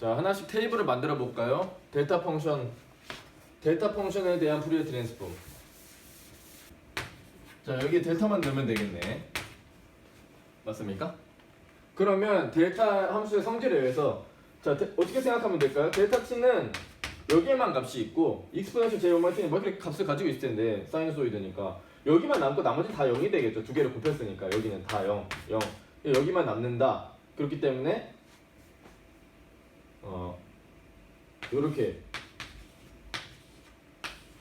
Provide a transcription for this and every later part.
자, 하나씩 테이블을 만들어 볼까요? 델타 펑션에 대한 푸리에 트랜스폼. 자, 여기 델타만 넣으면 되겠네. 맞습니까? 그러면 델타 함수의 성질에 의해서 자, 어떻게 생각하면 될까요? 델타 t는 여기에만 값이 있고 익스포넨셜 j 오메가 t는 뭐 이렇게 값을 가지고 있을 텐데 사이누소이드니까 여기만 남고 나머지 다 0이 되겠죠. 두 개를 곱했으니까 여기는 다 0, 0. 여기만 남는다. 그렇기 때문에 요렇게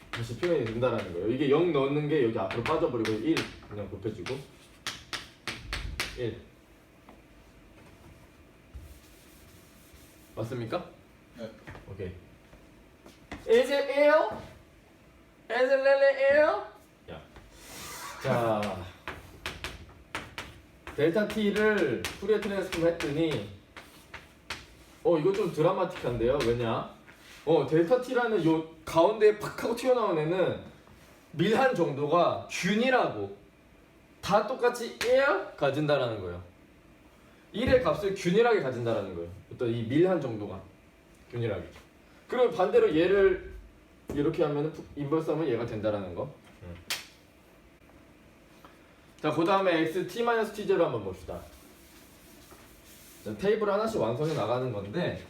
다시 표현이 된다라는 거예요. 이게 0 넣는 게 여기 앞으로 빠져버리고 1 그냥 곱해주고 1 맞습니까? 네. 오케이. Is it ill? Is it really ill? 야. 자, 델타 t를 푸리에 트랜스폼 했더니 이거 좀 드라마틱한데요. 왜냐? 델타 t라는 요 가운데에 팍 하고 튀어나온 애는 밀한 정도가 균이라고 다 똑같이 1 가진다라는 거예요. 1의 값을 균일하게 가진다라는 거예요. 어떤 이 밀한 정도가 균일하게. 그리고 반대로 얘를 이렇게 하면 인버스 하면 얘가 된다라는 거. 자, 그 다음에 xt-t0 한번 봅시다. 자, 테이블 하나씩 완성해 나가는 건데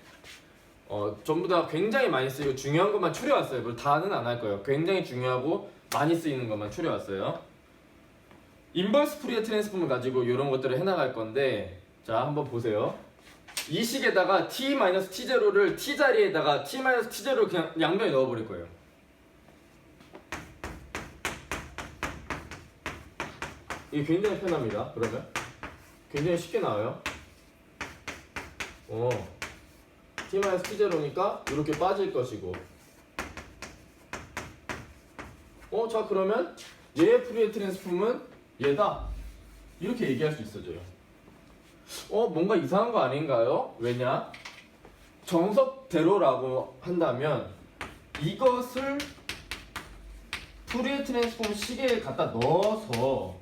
전부 다 굉장히 많이 쓰이고 중요한 것만 추려왔어요. 물론 다는 안 할 거예요. 굉장히 중요하고 많이 쓰이는 것만 추려왔어요. 인버스 푸리에 트랜스폼을 가지고 이런 것들을 해나갈 건데 자, 한번 보세요. 이 식에다가 t-t0를 t 자리에다가 t-t0를 그냥 양변에 넣어버릴 거예요. 이게 굉장히 편합니다. 그러면 굉장히 쉽게 나와요. t-t0니까 이렇게 빠질 것이고 자, 그러면 얘의 푸리에 트랜스폼은 얘다 이렇게 얘기할 수 있어져요. 뭔가 이상한 거 아닌가요? 왜냐? 정석대로라고 한다면 이것을 푸리에 트랜스폼 시계에 갖다 넣어서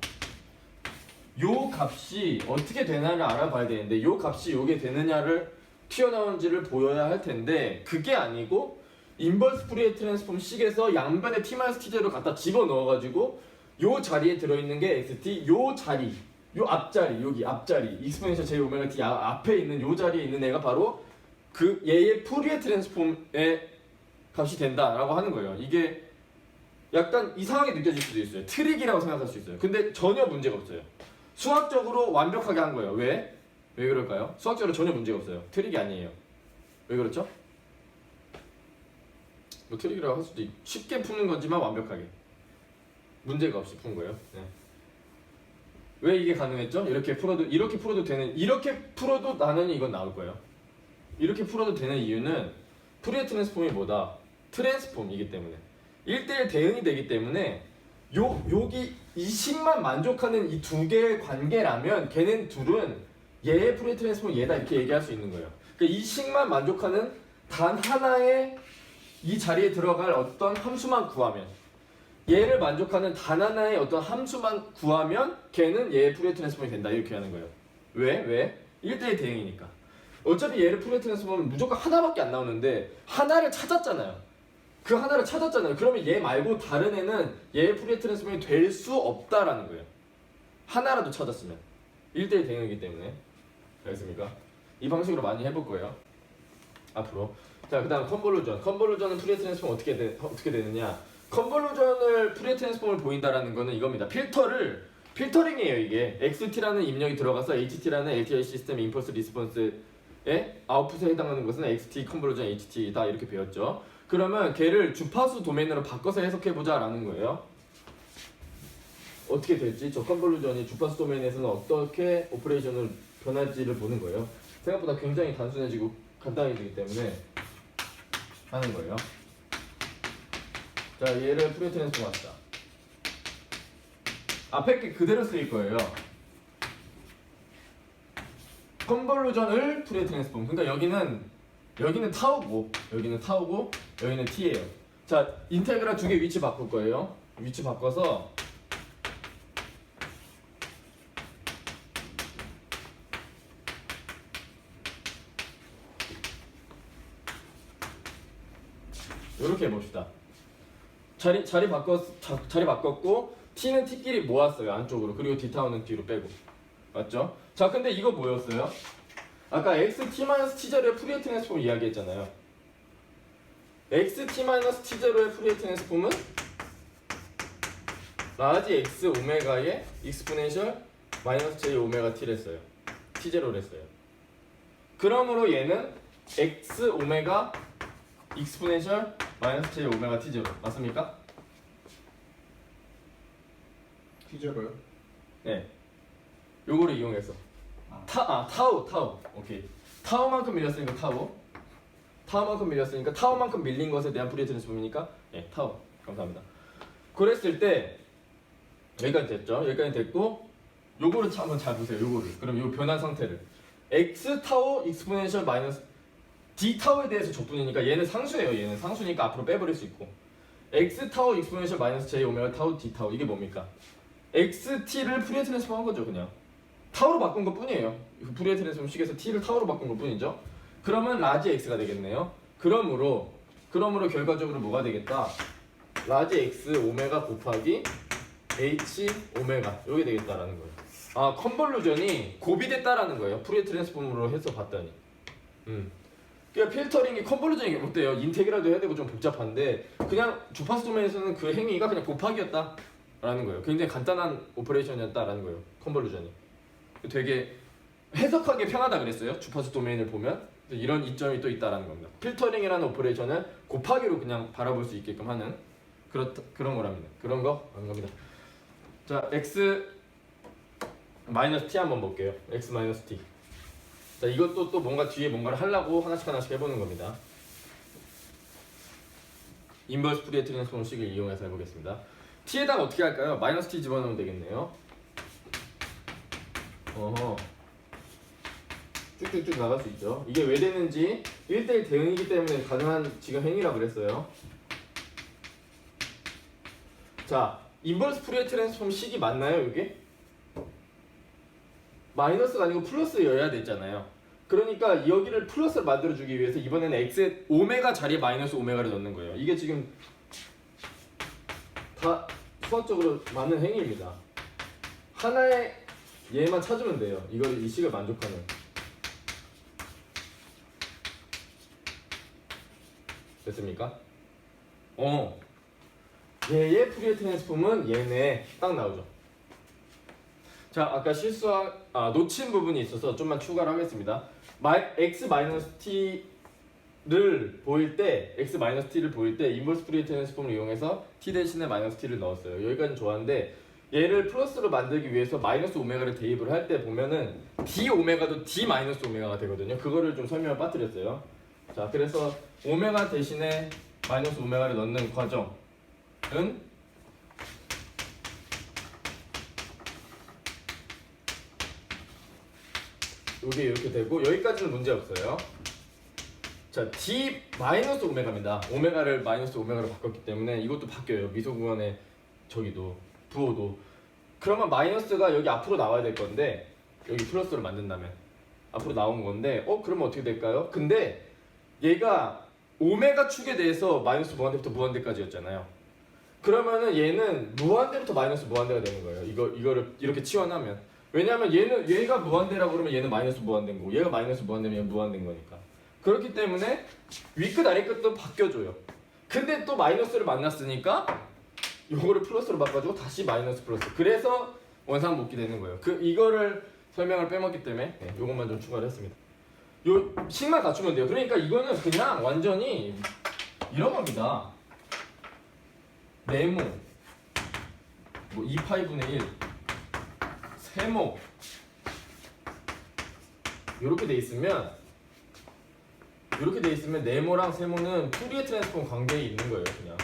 요 값이 어떻게 되나를 알아봐야 되는데 요 값이 요게 되느냐를 튀어나온지를 보여야 할 텐데 그게 아니고 인버스 푸리에 트랜스폼 식에서 양변에 t-t0를 갖다 집어넣어가지고 요 자리에 들어있는 게 xt, 요 자리 요 앞자리, 여기 앞자리 익스포넨셜 j 오메가 t 앞에 있는 요 자리에 있는 애가 바로 그 얘의 푸리에 트랜스폼의 값이 된다라고 하는 거예요. 이게 약간 이상하게 느껴질 수도 있어요. 트릭이라고 생각할 수 있어요. 근데 전혀 문제가 없어요. 수학적으로 완벽하게 한 거예요. 왜? 왜 그럴까요? 수학적으로 전혀 문제가 없어요. 트릭이 아니에요. 왜 그렇죠? 뭐 트릭이라고 할 수도 쉽게 푸는 거지만 완벽하게 문제가 없이 푼 거예요. 네. 왜 이게 가능했죠? 이렇게 풀어도 되는, 이렇게 풀어도 나는 이건 나올 거예요. 이렇게 풀어도 되는 이유는 푸리에 트랜스폼이 뭐다? 트랜스폼이기 때문에 1대1 대응이 되기 때문에 여기 이 식만 만족하는 이 두 개의 관계라면 걔는 둘은 얘의 푸리에 트랜스폼 얘다 이렇게 얘기할 수 있는 거예요. 그러니까 이 식만 만족하는 단 하나의 이 자리에 들어갈 어떤 함수만 구하면 얘를 만족하는 단 하나의 어떤 함수만 구하면 걔는 얘의 푸리에 트랜스폼이 된다 이렇게 하는 거예요. 왜? 1대1 대응이니까. 어차피 얘를 푸리에 트랜스폼은 무조건 하나밖에 안 나오는데 하나를 찾았잖아요. 그 하나를 찾았잖아요. 그러면 얘 말고 다른 애는 얘의 푸리에 트랜스폼이 될 수 없다라는 거예요. 하나라도 찾았으면 1대1 대응이기 때문에. 알겠습니까? 이 방식으로 많이 해볼 거예요. 앞으로. 자, 그 다음 컨볼루전은 푸리에 트랜스폼 어떻게 되느냐. 컨볼루전을 푸리에 트랜스폼을 보인다라는 거는 이겁니다. 필터링이에요. 이게 XT라는 입력이 들어가서 HT라는 LTI 시스템 임펄스 리스폰스의 아웃풋에 해당하는 것은 XT 컨볼루전 HT다 이렇게 배웠죠. 그러면 걔를 주파수 도메인으로 바꿔서 해석해보자 라는 거예요. 어떻게 될지, 저 컨볼루전이 주파수 도메인에서는 어떻게 오퍼레이션을 변할지를 보는 거예요. 생각보다 굉장히 단순해지고 간단해지기 때문에 하는 거예요. 자, 얘를 푸리에 트랜스폼 합시다. 앞에 게 그대로 쓰일 거예요. 컨볼루전을 푸리에 트랜스폼. 그러니까 여기는 타우고 여기는 t예요. 자, 인테그랄 두 개 위치 바꿀 거예요. 위치 바꿔서 이렇게 해봅시다. 자리 바꿨고 t는 t끼리 모았어요 안쪽으로. 그리고 d타운은 뒤로 빼고. 맞죠? 자 근데 이거 뭐였어요? 아까 xt-t0의 푸리에 트랜스폼 이야기했잖아요. xt-t0의 푸리에 트랜스폼은 라지 x 오메가의 익스포넨셜 마이너스 j 오메가 t를 했어요. t0를 했어요. 그러므로 얘는 x 오메가 익스포넨셜 마이너스 j 오메가 t0 맞습니까? T0요? 네. 요거를 이용해서 타우 오케이. 타우만큼 밀렸으니까 타우만큼 밀렸으니까 타우만큼 밀린 것에 대한 푸리에 트랜스폼이니까 예, 타우. 감사합니다. 그랬을 때 여기까지 됐죠? 여기까지 됐고 요거를 한번 잘 보세요. 요거를. 그럼 요 변한 상태를 x 타우 익스포넨셜 마이너스 d 타우에 대해서 적분이니까 얘는 상수예요. 얘는 상수니까 앞으로 빼버릴 수 있고 x 타우 익스포넨셜 마이너스 j 오메가 타우 d 타우 이게 뭡니까? xt를 푸리에 트랜스폼 한 거죠. 그냥 타우로 바꾼 것 뿐이에요. 푸리에 트랜스폼 식에서 t를 타우로 바꾼 것 뿐이죠. 그러면 라지 x가 되겠네요. 그러므로 결과적으로 뭐가 되겠다? 라지 x 오메가 곱하기 h 오메가 요게 되겠다라는 거예요. 아 컨볼루전이 고비됐다라는 거예요. 푸리에 트랜스폼으로 해서 봤더니. 그러니까 필터링이 컨볼루전이 어때요? 인테그랄도 해야 되고 좀 복잡한데 그냥 주파수 도메인에서는 그 행위가 그냥 곱하기였다라는 거예요. 굉장히 간단한 오퍼레이션이었다라는 거예요. 컨볼루전이. 되게 해석하기 편하다 그랬어요. 주파수 도메인을 보면 이런 이점이 또 있다라는 겁니다. 필터링이라는 오퍼레이션을 곱하기로 그냥 바라볼 수 있게끔 하는 그런 거랍니다. 그런 거 하는 겁니다. 자, x 마이너스 t 한번 볼게요. x 마이너스 t. 자, 이것도 또 뭔가 뒤에 뭔가를 하려고 하나씩 해보는 겁니다. 인버스 푸리에 트랜스폼식을 이용해서 해보겠습니다. t에다가 어떻게 할까요? 마이너스 t 집어넣으면 되겠네요. 어허. 쭉쭉쭉 나갈 수 있죠. 이게 왜 되는지 1대1 대응이기 때문에 가능한 지금 행위라 그랬어요. 자, 인버스 푸리에 트랜스폼 식이 맞나요, 이게? 마이너스가 아니고 플러스여야 됐잖아요. 그러니까 여기를 플러스를 만들어주기 위해서 이번에는 x의 오메가 자리에 마이너스 오메가를 넣는 거예요. 이게 지금 다 수학적으로 맞는 행위입니다. 하나의 얘만 찾으면 돼요. 이 식을 만족하는. 됐습니까? 얘의 푸리에 트랜스폼은 얘네 딱 나오죠. 자, 아까 놓친 부분이 있어서 좀만 추가를 하겠습니다. x-t를 보일 때 인버스 푸리에 트랜스폼을 이용해서 t 대신에 마이너스 t를 넣었어요. 여기까지는 좋았는데 얘를 플러스로 만들기 위해서 마이너스 오메가를 대입을 할 때 보면은 d 오메가도 d 마이너스 오메가가 되거든요. 그거를 좀 설명을 빠뜨렸어요. 자, 그래서 오메가 대신에 마이너스 오메가를 넣는 과정은 요게 이렇게 되고 여기까지는 문제 없어요. 자, d 마이너스 오메가입니다. 오메가를 마이너스 오메가로 바꿨기 때문에 이것도 바뀌어요. 미소구간의 저기도 부호도. 그러면 마이너스가 여기 앞으로 나와야 될 건데 여기 플러스를 만든다면 앞으로 나온 건데 그러면 어떻게 될까요? 근데 얘가 오메가 축에 대해서 마이너스 무한대부터 무한대까지였잖아요. 그러면은 얘는 무한대부터 마이너스 무한대가 되는 거예요. 이거를 이렇게 치환하면. 왜냐하면 얘가 무한대라고 그러면 얘는 마이너스 무한대인 거고 얘가 마이너스 무한대면 얘는 무한대인 거니까. 그렇기 때문에 위끝 아래끝도 바뀌어줘요. 근데 또 마이너스를 만났으니까 요거를 플러스로 바꿔주고 다시 마이너스 플러스. 그래서 원상복귀 되는 거예요. 이거를 설명을 빼먹기 때문에 요것만 좀 추가를 했습니다. 요 식만 갖추면 돼요. 그러니까 이거는 그냥 완전히 이런 겁니다. 네모 뭐 2파이분의 1 세모 이렇게 돼 있으면 네모랑 세모는 푸리에 트랜스폼 관계에 있는 거예요. 그냥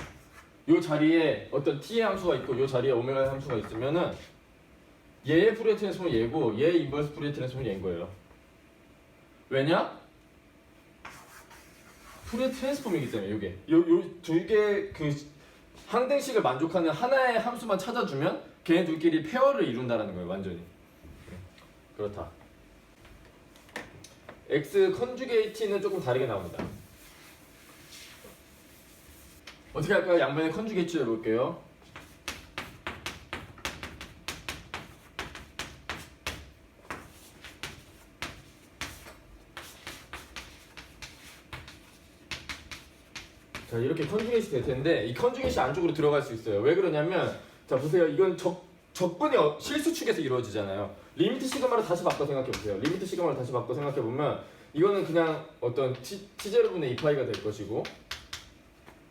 요 자리에 어떤 t의 함수가 있고 요 자리에 오메가의 함수가 있으면은 얘의 푸리에 트랜스폼은 얘고 얘의 인버스 푸리에 트랜스폼은 얘인 거예요. 왜냐? 푸리에 트랜스폼이기 때문에 요게 요 두 개 그 항등식을 만족하는 하나의 함수만 찾아주면 걔네 둘끼리 페어를 이룬다라는 거예요. 완전히. 그렇다. x 컨주게이트는 조금 다르게 나옵니다. 어떻게 할까요? 양변의 컨주게이트 해볼게요. 자, 이렇게 컨주게이트 될 텐데 이 컨주게이트 안쪽으로 들어갈 수 있어요. 왜 그러냐면 자 보세요. 이건 적분이 실수축에서 이루어지잖아요. 리미트 시그마로 다시 바꿔 생각해 보세요. 리미트 시그마로 다시 바꿔 생각해 보면 이거는 그냥 어떤 t0분의 2파이가 될 것이고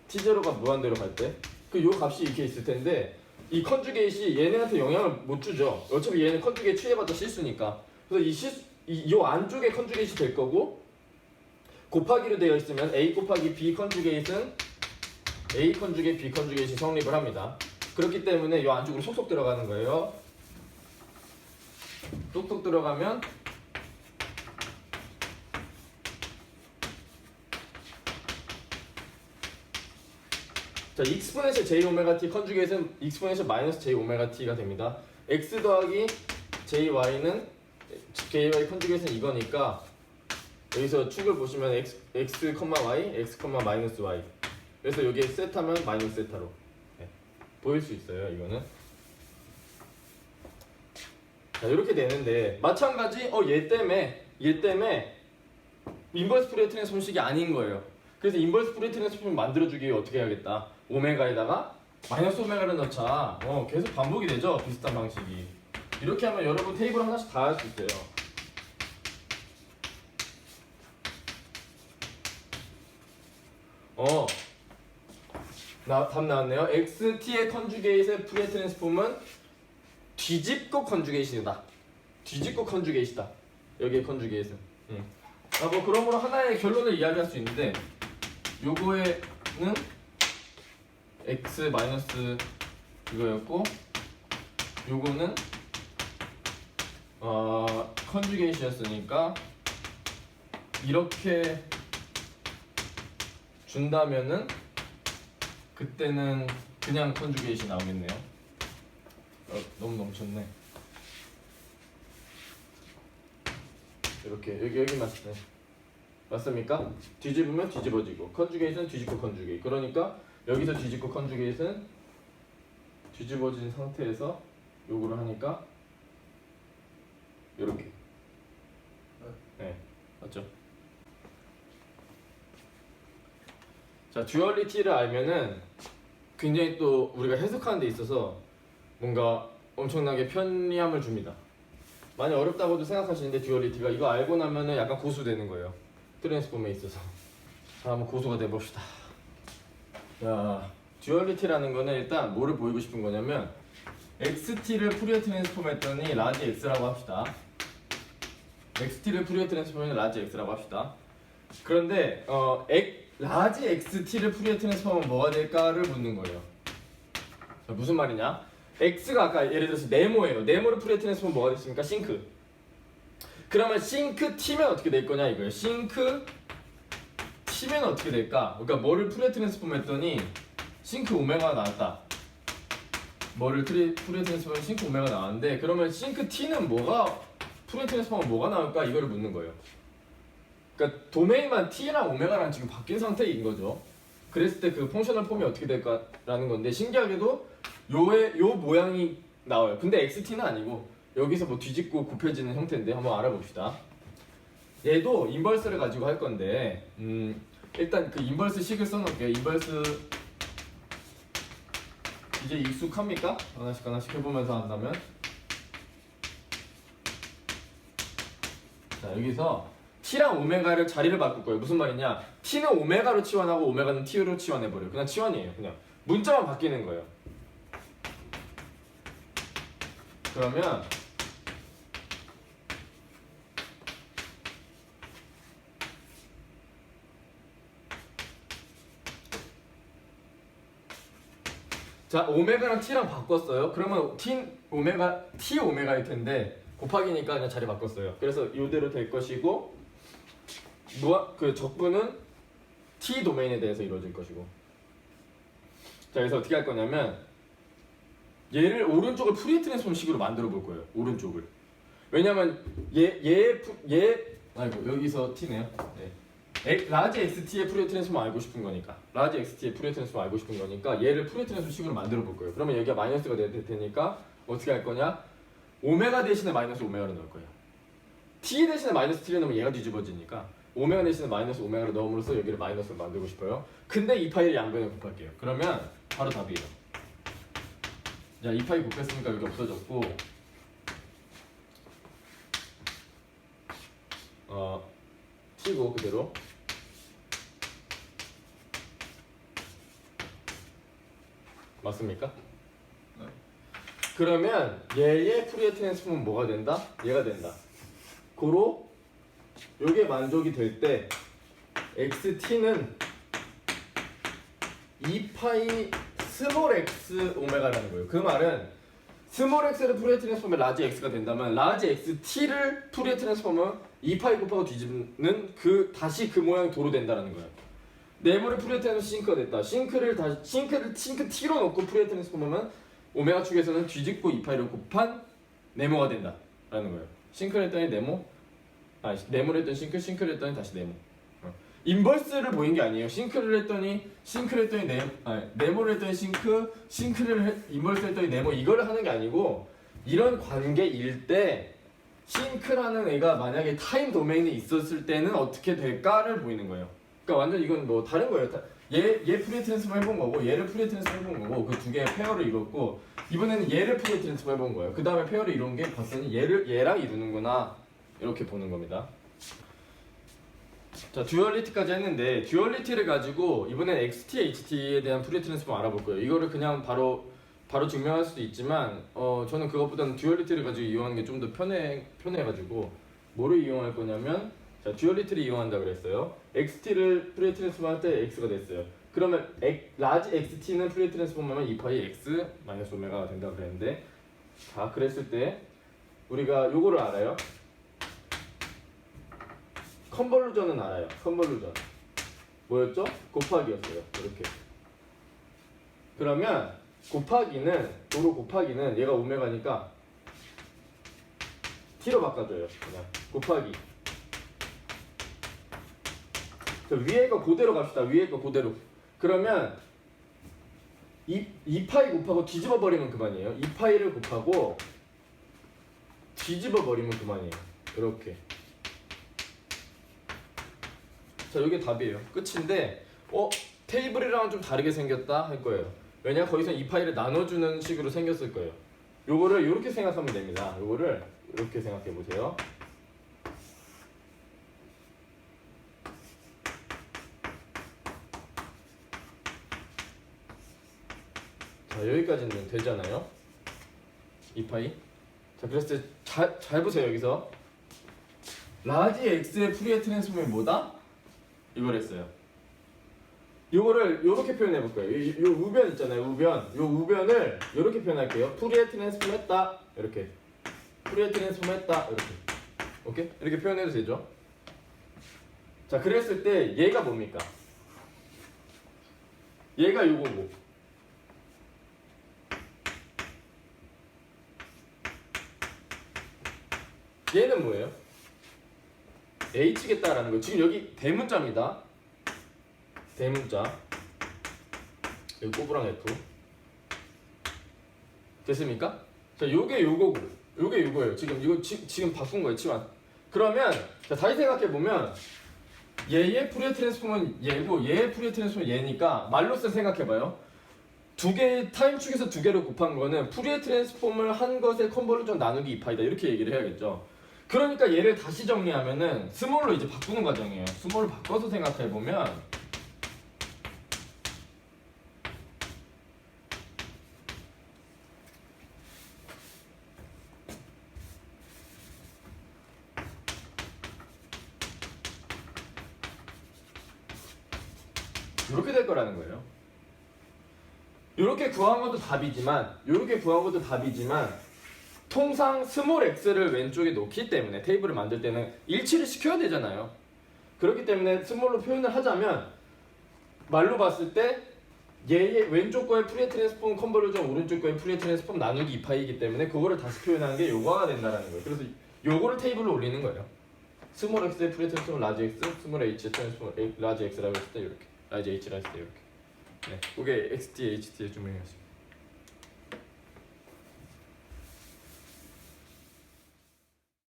t0가 무한대로 갈 때 그 요 값이 이렇게 있을 텐데 이 컨주게이트이 얘네한테 영향을 못 주죠. 어차피 얘는 컨주게이트 취해봤자 실수니까. 그래서 요 안쪽에 컨주게이트 될 거고 곱하기로 되어 있으면 A 곱하기 B 컨주게이트는 A 컨주게이트 B 컨주게이트이 성립을 합니다. 그렇기 때문에 이 안쪽으로 속속 들어가는 거예요. 쏙쏙 들어가면 자 익스포넨셜 j 오메가 t 컨주게이트는 익스포넨셜 마이너스 j 오메가 t가 됩니다. x 더하기 jy는 jy 컨주게이트는 이거니까 여기서 축을 보시면 x, y, x, 마이너스 y. 그래서 여기에 세타면 마이너스 세타로 네. 보일 수 있어요. 이거는. 자 이렇게 되는데 마찬가지 얘 때문에 인버스 푸리어 트랜스폼식이 아닌 거예요. 그래서 인버스 푸리어 트랜스폼을 만들어주기 위해 어떻게 해야겠다. 오메가에다가 마이너스 오메가를 넣자. 계속 반복이 되죠. 비슷한 방식이. 이렇게 하면 여러분 테이블 하나씩 다 할 수 있어요. 답 나왔네요. XT의 컨주게이트의 푸리어 트랜스폼은 뒤집고 컨주게이트다. 뒤집고 컨주게이트다. 여기에 컨주게이트. 뭐 그러므로 하나의 결론을 이야기할 수 있는데 요거에는 x 마이너스 이거였고 요거는 컨주게이트였으니까 이렇게 준다면은 그때는 그냥 컨주게이트 나오겠네요. 너무 넘쳤네. 이렇게 여기 맞네. 맞습니까? 뒤집으면 뒤집어지고 컨주게이트는 뒤집고 컨주게이트. 그러니까 여기서 뒤집고 컨주게이트는 뒤집어진 상태에서 요거를 하니까 이렇게. 네, 맞죠? 자, 듀얼리티를 알면은 굉장히 또 우리가 해석하는 데 있어서 뭔가 엄청나게 편리함을 줍니다. 많이 어렵다고도 생각하시는데 듀얼리티가 이거 알고 나면은 약간 고수되는 거예요. 트랜스폼에 있어서. 자, 한번 고수가 돼봅시다. 자, 듀얼리티라는 거는 일단 뭐를 보이고 싶은 거냐면 XT를 푸리어 트랜스폼 했더니 라지 X라고 합시다. XT를 푸리어 트랜스폼 했더니 라지 X라고 합시다. 그런데 라지 XT를 푸리어 트랜스폼은 뭐가 될까를 묻는 거예요. 자, 무슨 말이냐? X가 아까 예를 들어서 네모예요. 네모를 푸리어 트랜스폼 뭐가 됐습니까? 싱크. 그러면 싱크 T면 어떻게 될 거냐 이거예요. 싱크 T면 어떻게 될까? 그러니까 뭐를 푸리어 트랜스폼 했더니 싱크 오메가가 나왔다. 뭐를 푸리어 트랜스폼 싱크 오메가가 나왔는데 그러면 싱크 T는 뭐가 푸리어 트랜스폼은 뭐가 나올까? 이거를 묻는 거예요. 그러니까 도메인만 T랑 오메가랑 지금 바뀐 상태인 거죠. 그랬을 때 그 펑셔널 폼이 어떻게 될까라는 건데 신기하게도 요 모양이 나와요. 근데 XT는 아니고 여기서 뭐 뒤집고 굽혀지는 형태인데 한번 알아봅시다. 얘도 인버스를 가지고 할 건데 일단 그 인버스 식을 써놓을게요. 인버스 이제 익숙합니까? 하나씩 해보면서 한다면 자 여기서 T랑 오메가를 자리를 바꿀 거예요. 무슨 말이냐? T는 오메가로 치환하고 오메가는 T로 치환해버려요. 그냥 치환이에요. 그냥 문자만 바뀌는 거예요. 그러면 자 오메가랑 T랑 바꿨어요. 그러면 T 오메가일 텐데 곱하기니까 그냥 자리 바꿨어요. 그래서 이대로 될 것이고 그 적분은 T 도메인에 대해서 이루어질 것이고. 자 그래서 어떻게 할 거냐면 얘를 오른쪽을 푸리어 트랜스폼식으로 만들어 볼 거예요. 오른쪽을. 왜냐면 아이고 여기서 T네요. 네. 라지 XT의 푸리어 트랜스폼 알고 싶은 거니까 라지 XT의 푸리어 트랜스폼 알고 싶은 거니까 얘를 푸리어 트랜스폼 식으로 만들어 볼 거예요. 그러면 여기가 마이너스가 될 테니까 어떻게 할 거냐? 오메가 대신에 마이너스 오메가를 넣을 거예요. t 대신에 마이너스 t를 넣으면 얘가 뒤집어지니까 오메가 대신에 마이너스 오메가를 넣음으로써 여기를 마이너스로 만들고 싶어요. 근데 이 파이를 양변에 곱할게요. 그러면 바로 답이에요. 자, 이 파이 곱했으니까 여기 없어졌고 t고 그대로 맞습니까? 네. 그러면 얘의 푸리어 트랜스폼은 뭐가 된다? 얘가 된다. 고로 요게 만족이 될 때 xt는 2파이 스몰 x 오메가라는 거예요. 그 말은 스몰 x를 푸리어 트랜스폼에 라지 x가 된다면 라지 xt를 푸리어 트랜스폼은 2파이 곱하고 뒤집는 다시 그 모양이 도로 된다는 거예요. 네모를 푸리어 트랜스폼 싱크가 됐다. 싱크 t로 놓고 푸리어 트랜스폼은 오메가 축에서는 뒤집고 2파이를 곱한 네모가 된다라는 거예요. 싱크를 했더니 네모, 네모를 했더니 싱크를 했더니 다시 네모. 인버스를 보인 게 아니에요. 싱크를 했더니 네모를 했더니 인버스를 했더니 네모 이거를 하는 게 아니고 이런 관계일 때 싱크라는 애가 만약에 타임 도메인에 있었을 때는 어떻게 될까를 보이는 거예요. 그러니까 완전 이건 뭐 다른 거예요. 얘 푸리어 트랜스폼 해본 거고 얘를 푸리어 트랜스폼 해본 거고 그 두 개의 페어를 이뤘고 이번에는 얘를 푸리어 트랜스폼 해본 거예요. 그 다음에 페어를 이룬 게 봤더니 얘랑 이루는구나 이렇게 보는 겁니다. 자, 듀얼리티까지 했는데 듀얼리티를 가지고 이번엔 XT, HT에 대한 푸리어 트랜스폼 알아볼 거예요. 이거를 그냥 바로 증명할 수도 있지만 저는 그것보다는 듀얼리티를 가지고 이용하는 게 좀 더 편해가지고 뭐를 이용할 거냐면 자, 듀얼리티를 이용한다 그랬어요. XT를 푸리어 트랜스폼 할 때 X가 됐어요. 그러면 라지 XT는 푸리어 트랜스폼 하면 2파이 X 마이너스 오메가가 된다 그랬는데 자, 그랬을 때 우리가 요거를 알아요. 컨볼루전은 알아요. 컨볼루전 뭐였죠? 곱하기였어요. 이렇게. 그러면 곱하기는 얘가 오메가니까 t로 바꿔줘요. 그냥 곱하기. 저 위에 거 그대로 갑시다. 위에 거 그대로. 그러면 2파이 곱하고 뒤집어 버리면 그만이에요. 2파이를 곱하고 뒤집어 버리면 그만이에요. 이렇게. 자, 이게 답이에요. 끝인데 테이블이랑은 좀 다르게 생겼다 할 거예요. 왜냐 거기서 이 파일을 나눠주는 식으로 생겼을 거예요. 요거를 이렇게 생각하면 됩니다. 요거를 이렇게 생각해 보세요. 자, 여기까지는 되잖아요. 이 파이. 자, 그랬을 때 잘 보세요. 여기서 라지 x의 푸리어 트랜스폼이 뭐다? 이걸 했어요. 요거를 요렇게 표현해 볼 거예요. 요 우변 있잖아요. 우변. 요 우변을 요렇게 표현할게요. 푸리어 트랜스폼 했다. 이렇게. 푸리어 트랜스폼 했다. 이렇게. 오케이? 이렇게 표현해도 되죠? 자, 그랬을 때 얘가 뭡니까? 얘가 요거고. 얘는 뭐예요? h겠다라는 거. 지금 여기 대문자입니다. 대문자. 여기 꼬부랑 F. 됐습니까? 자, 요게 요거고, 요게 요거예요. 지금 이거 지금 바꾼 거예요. 치환. 그러면 자, 다시 생각해 보면 얘의 푸리어 트랜스폼은 얘고 얘의 푸리어 트랜스폼은 얘니까 말로써 생각해 봐요. 두 개의 타임축에서 두 개를 곱한 거는 푸리어 트랜스폼을 한 것의 컨볼루전 나누기 2파이다. 이렇게 얘기를 해야겠죠. 그러니까 얘를 다시 정리하면은 스몰로 이제 바꾸는 과정이에요. 스몰을 바꿔서 생각해 보면 이렇게 될 거라는 거예요. 이렇게 구한 것도 답이지만 통상 스몰 x를 왼쪽에 놓기 때문에 테이블을 만들 때는 일치를 시켜야 되잖아요. 그렇기 때문에 스몰로 표현을 하자면 말로 봤을 때 얘의 왼쪽 거의 푸리어 트랜스폼 컨볼루전 오른쪽 거의 푸리어 트랜스폼 나누기 2파이이기 때문에 그거를 다시 표현하는 게 요거가 된다는 거예요. 그래서 요거를 테이블로 올리는 거예요. 스몰 x의 푸리어 트랜스폼 라지 x, 스몰 h의 트랜스폼 라지 x라고 했을 때 이렇게, 라지 h라 했을 때 이렇게. 네, 그게 xd, ht의 주문이었습니다.